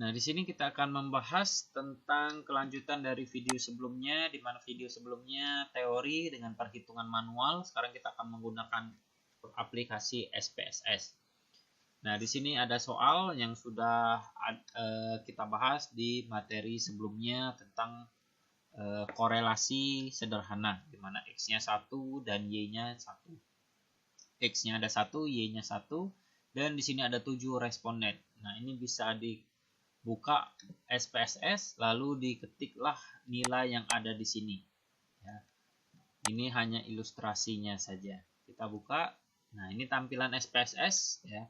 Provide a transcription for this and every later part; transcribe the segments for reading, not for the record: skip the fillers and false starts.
Nah, di sini kita akan membahas tentang kelanjutan dari video sebelumnya, di mana video sebelumnya teori dengan perhitungan manual. Sekarang kita akan menggunakan aplikasi SPSS. Nah, di sini ada soal yang sudah kita bahas di materi sebelumnya tentang korelasi sederhana, di mana X-nya 1 dan Y-nya 1. X-nya ada 1, Y-nya 1, dan di sini ada 7 responden. Nah, ini bisa dibuka SPSS, lalu diketiklah nilai yang ada di sini. Ya. Ini hanya ilustrasinya saja. Kita buka. Nah, ini tampilan SPSS. Ya.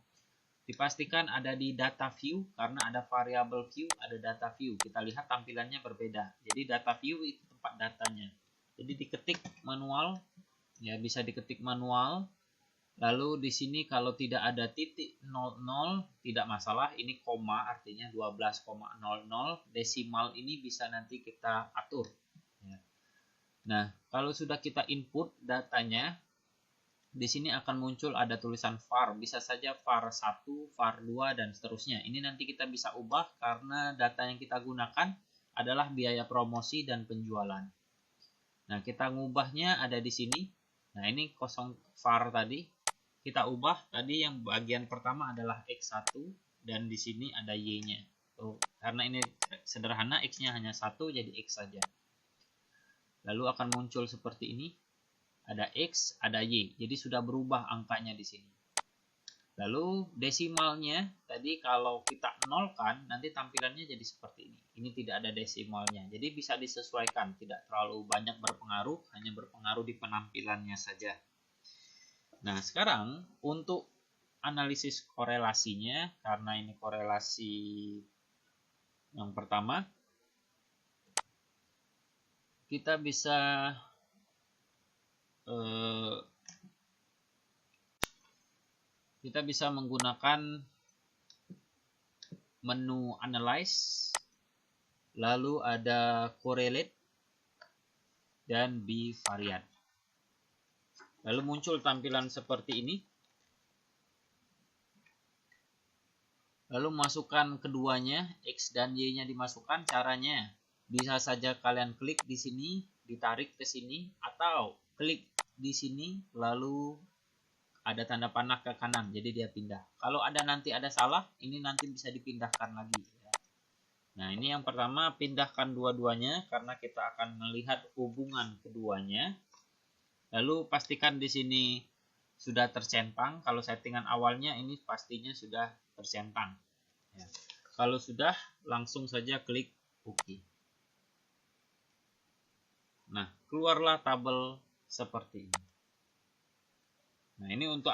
Dipastikan ada di data view, karena ada variabel view, ada data view. Kita lihat tampilannya berbeda. Jadi data view itu tempat datanya. Jadi diketik manual, ya bisa diketik manual. Lalu di sini kalau tidak ada titik 00 tidak masalah, ini koma artinya 12,00. Desimal ini bisa nanti kita atur. Ya. Nah, kalau sudah kita input datanya, di sini akan muncul ada tulisan var, bisa saja var 1, var 2, dan seterusnya. Ini nanti kita bisa ubah karena data yang kita gunakan adalah biaya promosi dan penjualan. Nah, kita ngubahnya ada di sini. Nah, ini kosong var tadi. Kita ubah tadi yang bagian pertama adalah X1 dan di sini ada Y-nya. Karena ini sederhana, X-nya hanya 1 jadi X saja. Lalu akan muncul seperti ini. Ada X, ada Y. Jadi sudah berubah angkanya di sini. Lalu desimalnya tadi kalau kita nolkan nanti tampilannya jadi seperti ini. Ini tidak ada desimalnya. Jadi bisa disesuaikan, tidak terlalu banyak berpengaruh, hanya berpengaruh di penampilannya saja. Nah, sekarang untuk analisis korelasinya, karena ini korelasi yang pertama, kita bisa menggunakan menu analyze, lalu ada correlate dan bivariate. Lalu muncul tampilan seperti ini. Lalu masukkan keduanya, X dan Y-nya dimasukkan. Caranya bisa saja kalian klik di sini, ditarik ke sini, atau klik di sini lalu ada tanda panah ke kanan, jadi dia pindah. Kalau nanti ada salah, ini nanti bisa dipindahkan lagi. Nah, ini yang pertama, pindahkan dua-duanya karena kita akan melihat hubungan keduanya. Lalu pastikan di sini sudah tercentang. Kalau settingan awalnya ini pastinya sudah tercentang. Ya. Kalau sudah, langsung saja klik OK. Nah, keluarlah tabel seperti ini. Nah, ini untuk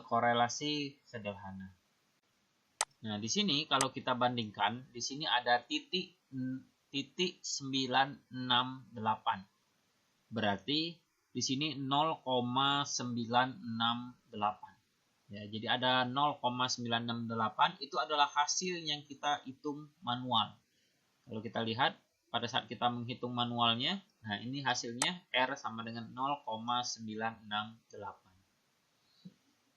korelasi sederhana. Nah, di sini kalau kita bandingkan, di sini ada titik 968. Berarti di sini 0,968. Ya, jadi ada 0,968 itu adalah hasil yang kita hitung manual. Kalau kita lihat pada saat kita menghitung manualnya, nah ini hasilnya R sama dengan 0,968.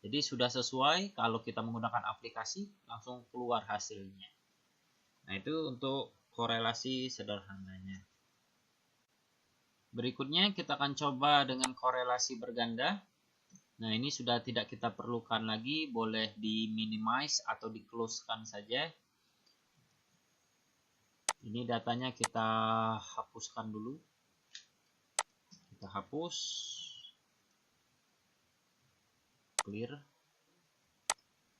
Jadi sudah sesuai, kalau kita menggunakan aplikasi langsung keluar hasilnya. Nah, itu untuk korelasi sederhananya. Berikutnya kita akan coba dengan korelasi berganda. Nah, ini sudah tidak kita perlukan lagi, boleh di minimize atau di close-kan saja. Ini datanya kita hapuskan dulu. Kita hapus. Clear.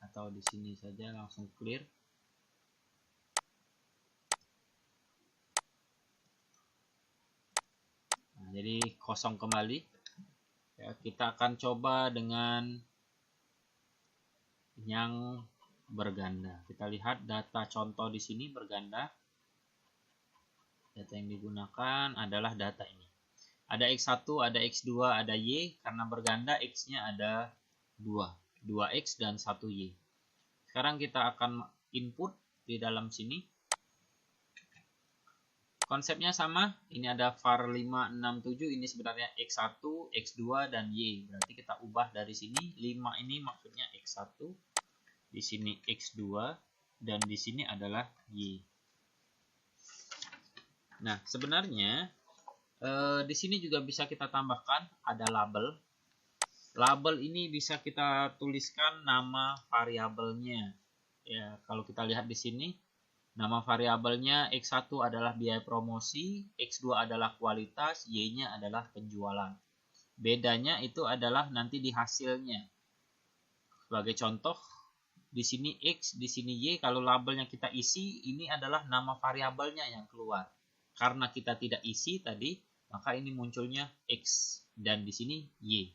Atau di sini saja langsung clear. Nah, jadi kosong kembali. Ya, kita akan coba dengan yang berganda. Kita lihat data contoh di sini berganda. Data yang digunakan adalah data ini. Ada X1, ada X2, ada Y. Karena berganda, X-nya ada 2X dan 1Y. Sekarang kita akan input di dalam sini. Konsepnya sama. Ini ada var 567. Ini sebenarnya X1, X2, dan Y. Berarti kita ubah dari sini. 5 ini maksudnya X1. Di sini X2. dan di sini adalah Y. Nah, sebenarnya di sini juga bisa kita tambahkan ada label. Label ini bisa kita tuliskan nama variabelnya. Ya, kalau kita lihat di sini, nama variabelnya X1 adalah biaya promosi, X2 adalah kualitas, Y-nya adalah penjualan. Bedanya itu adalah nanti di hasilnya. Sebagai contoh, di sini X, di sini Y, kalau labelnya kita isi, ini adalah nama variabelnya yang keluar. Karena kita tidak isi tadi, maka ini munculnya X dan di sini Y.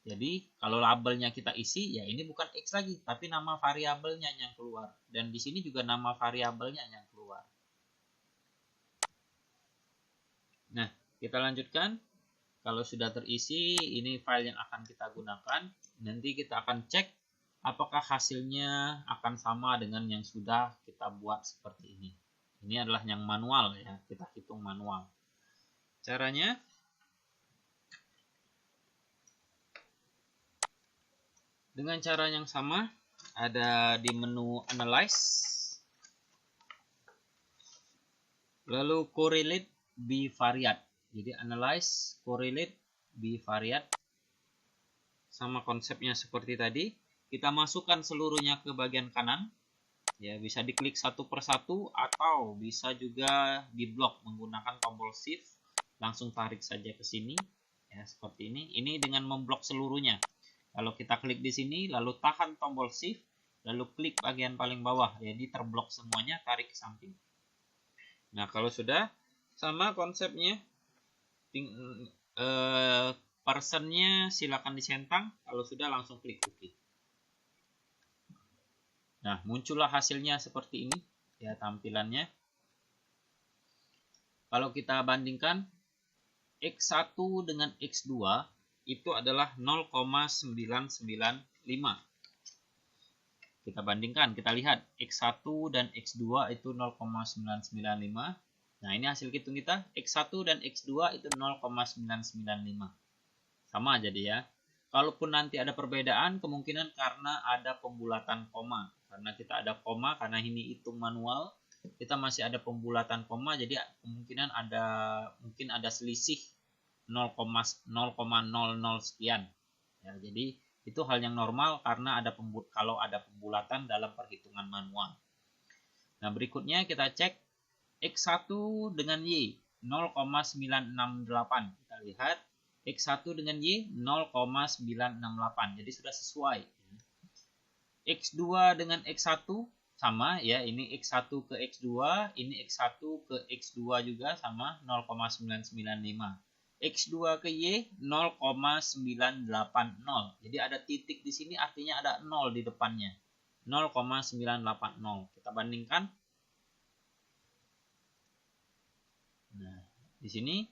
Jadi kalau labelnya kita isi, ya ini bukan X lagi, tapi nama variabelnya yang keluar. Dan di sini juga nama variabelnya yang keluar. Nah, kita lanjutkan. Kalau sudah terisi, ini file yang akan kita gunakan. Nanti kita akan cek apakah hasilnya akan sama dengan yang sudah kita buat seperti ini. Ini adalah yang manual ya, kita hitung manual. Caranya, dengan cara yang sama, ada di menu Analyze, lalu Correlate Bivariate. Jadi Analyze, Correlate Bivariate, sama konsepnya seperti tadi. Kita masukkan seluruhnya ke bagian kanan. Ya, bisa diklik satu persatu atau bisa juga diblok menggunakan tombol Shift. Langsung tarik saja ke sini. Ya, seperti ini. Ini dengan memblok seluruhnya. Kalau kita klik di sini, lalu tahan tombol Shift, lalu klik bagian paling bawah. Jadi terblok semuanya, tarik ke samping. Nah, kalau sudah sama konsepnya, personnya silakan disentang. Kalau sudah langsung klik OK. Nah, muncullah hasilnya seperti ini ya tampilannya. Kalau kita bandingkan X1 dengan X2 itu adalah 0,995. Kita bandingkan, kita lihat X1 dan X2 itu 0,995. Nah, ini hasil hitung kita. X1 dan X2 itu 0,995. Sama aja dia. Kalaupun nanti ada perbedaan, kemungkinan karena ada pembulatan koma. Karena kita ada koma, karena ini hitung manual, kita masih ada pembulatan koma, jadi kemungkinan mungkin ada selisih 0,00 sekian. Ya, jadi itu hal yang normal karena kalau ada pembulatan dalam perhitungan manual. Nah, berikutnya kita cek X1 dengan Y 0,968. Kita lihat X1 dengan Y 0,968. Jadi sudah sesuai. X2 dengan X1 sama ya, ini X1 ke X2, ini X1 ke X2 juga sama 0,995. X2 ke Y 0,980. Jadi ada titik di sini artinya ada 0 di depannya. 0,980. Kita bandingkan. Nah, di sini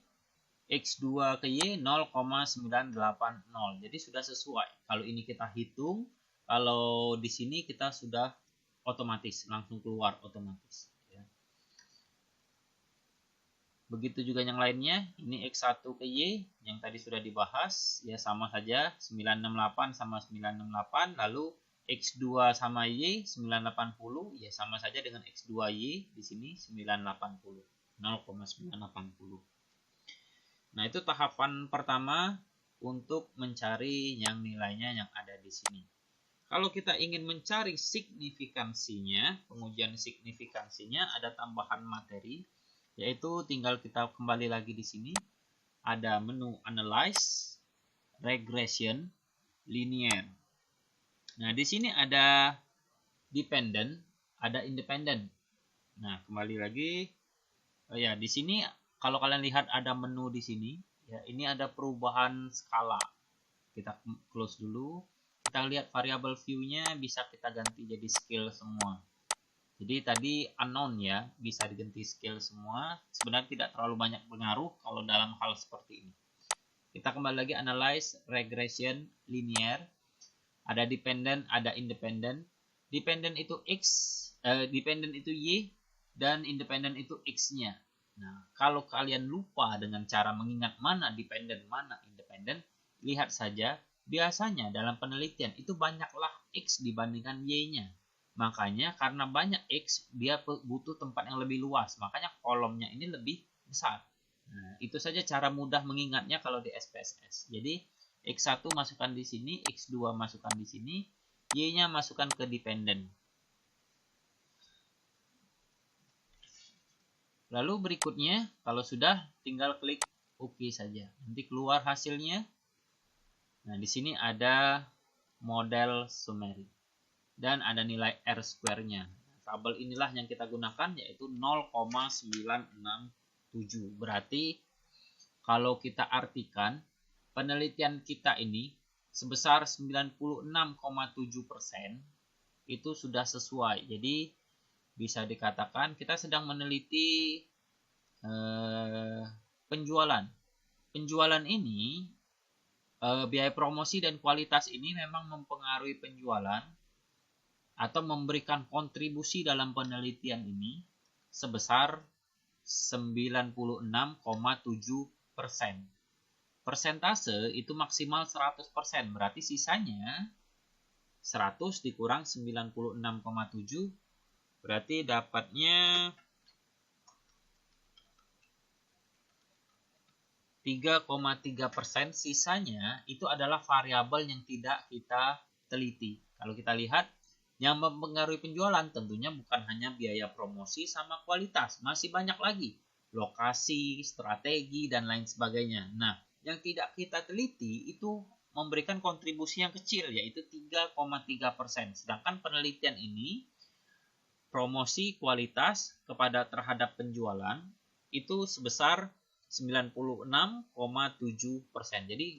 X2 ke Y 0,980. Jadi sudah sesuai. Kalau ini kita hitung, kalau di sini kita sudah otomatis, langsung keluar otomatis. Ya. Begitu juga yang lainnya, ini X1 ke Y, yang tadi sudah dibahas, ya sama saja, 968 sama 968, lalu X2 sama Y, 980, ya sama saja dengan X2Y, di sini 980, 0,980. Nah, itu tahapan pertama untuk mencari yang nilainya yang ada di sini. Kalau kita ingin mencari signifikansinya, pengujian signifikansinya, ada tambahan materi, yaitu tinggal kita kembali lagi di sini. Ada menu Analyze, Regression, Linear. Nah, di sini ada Dependent, ada Independent. Nah, kembali lagi. Oh ya, di sini kalau kalian lihat ada menu di sini, ya ini ada perubahan skala. Kita close dulu. Kita lihat variabel view-nya bisa kita ganti jadi scale semua. Jadi tadi unknown ya, bisa diganti scale semua. Sebenarnya tidak terlalu banyak pengaruh kalau dalam hal seperti ini. Kita kembali lagi Analyze, Regression, Linear. Ada Dependent, ada Independent. Dependent itu Dependent itu Y, dan Independent itu X-nya. Nah, kalau kalian lupa dengan cara mengingat mana Dependent, mana Independent, lihat saja. Biasanya dalam penelitian itu banyaklah X dibandingkan Y-nya. Makanya karena banyak X, dia butuh tempat yang lebih luas. Makanya kolomnya ini lebih besar. Nah, itu saja cara mudah mengingatnya kalau di SPSS. Jadi, X1 masukkan di sini, X2 masukkan di sini, Y-nya masukkan ke dependent. Lalu berikutnya, kalau sudah, tinggal klik OK saja. Nanti keluar hasilnya. Nah, di sini ada model summary. Dan ada nilai R-square-nya. Tabel inilah yang kita gunakan, yaitu 0,967. Berarti, kalau kita artikan, penelitian kita ini sebesar 96,7% itu sudah sesuai. Jadi, bisa dikatakan kita sedang meneliti penjualan. Penjualan ini, biaya promosi dan kualitas ini memang mempengaruhi penjualan atau memberikan kontribusi dalam penelitian ini sebesar 96,7%. Persentase itu maksimal 100%, berarti sisanya 100 dikurang 96,7, berarti dapatnya 3,3%. Sisanya itu adalah variabel yang tidak kita teliti. Kalau kita lihat, yang mempengaruhi penjualan tentunya bukan hanya biaya promosi sama kualitas, masih banyak lagi, lokasi, strategi, dan lain sebagainya. Nah, yang tidak kita teliti itu memberikan kontribusi yang kecil, yaitu 3,3%. Sedangkan penelitian ini, promosi kualitas kepada terhadap penjualan, itu sebesar 96,7%. Jadi,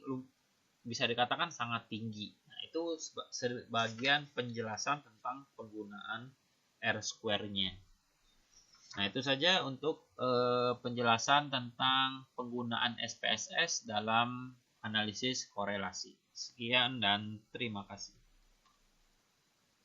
bisa dikatakan sangat tinggi. Itu sebagian penjelasan tentang penggunaan R-square-nya. Nah, itu saja untuk penjelasan tentang penggunaan SPSS dalam analisis korelasi. Sekian dan terima kasih.